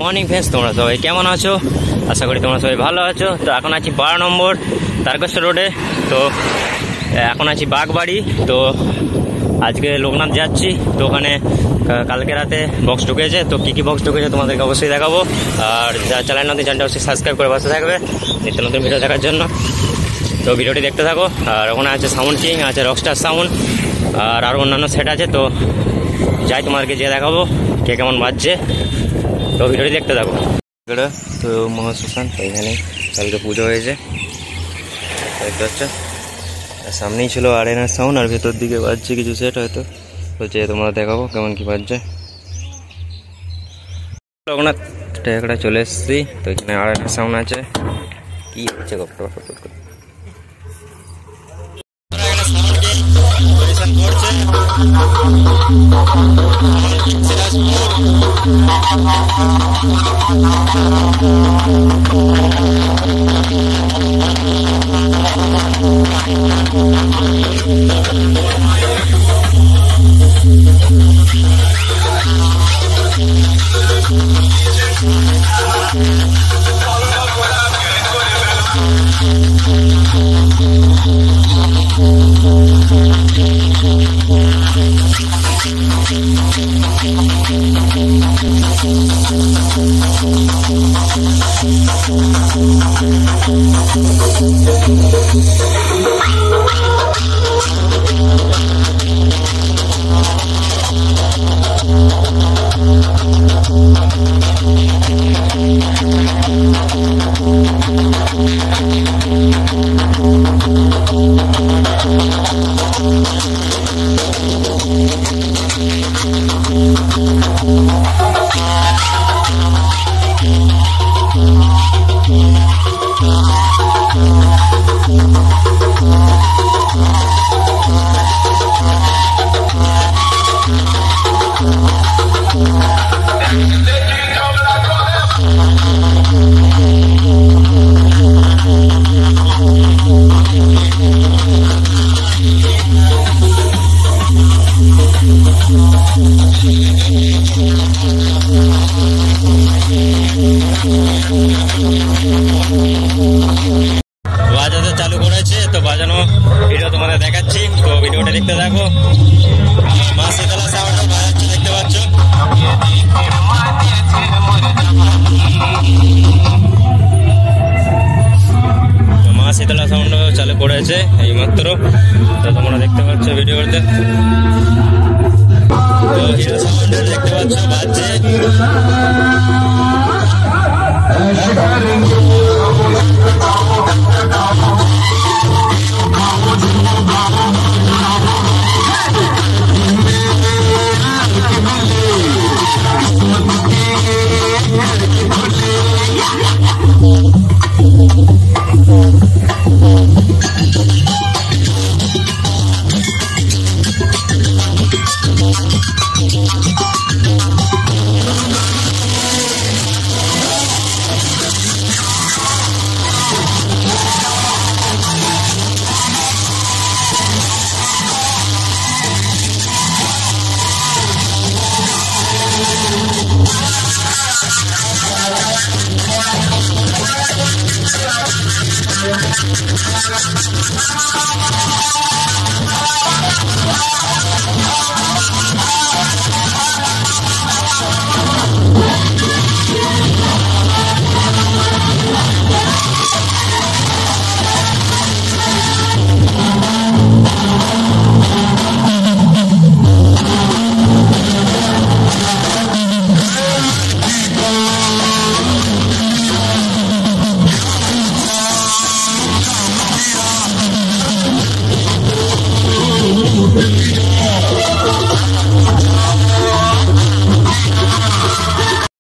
Morning friends, তোমরা সবাই কেমন আছো? আশা করি তোমরা সবাই ভালো আছো। তো এখন আছি 12 নম্বর তারকেশ্বর রোডে। তো এখন আছি বাগবাড়ি। তো আজকে লোকনাথ যাচ্ছি। তো ওখানে কালকে রাতে বক্স ঢুকেছে। তো কী কী বক্স ঢুকেছে তোমাদেরকে অবশ্যই দেখাবো। আর যারা চ্যানেল নতুন চ্যানেলটা অবশ্যই সাবস্ক্রাইব করে বসে থাকবে নিত্য নতুন ভিডিও দেখার জন্য। তো ভিডিওটি দেখতে থাকো। আর ওখানে আছে সাউন্ড কিং, আছে রকস্টার সাউন্ড, আর আরও অন্যান্য সেট আছে। তো যাই তোমাদেরকে যে দেখাবো কে কেমন বাজছে। তো ভিডিওটি দেখতে থাকো। তো মহাশ্মশান, এখানে কালকে পুজো হয়েছে দেখতে পাচ্ছ। আর সামনেই ছিল আরেনার সাউন্ড, আর ভেতর দিকে বাজছে কিছু সেট হয়তো। তো যে তোমরা দেখাবো কেমন কি বাজছে। লোকনাথ একটা চলে এসেছি। তো এখানে আরেনার সাউন্ড আছে। কি হচ্ছে গপ্প বাজাতে চালু করেছে। তো বাজানো ভিডিও তোমাদের দেখাচ্ছি। তো ভিডিওটা দেখতে থাকো। মা শীতলা সাউন্ড বাজাচ্ছে দেখতে পাচ্ছ। মা শীতলা সাউন্ড চালু করেছে এইমাত্র। তো তোমরা দেখতে পাচ্ছ ভিডিওতে।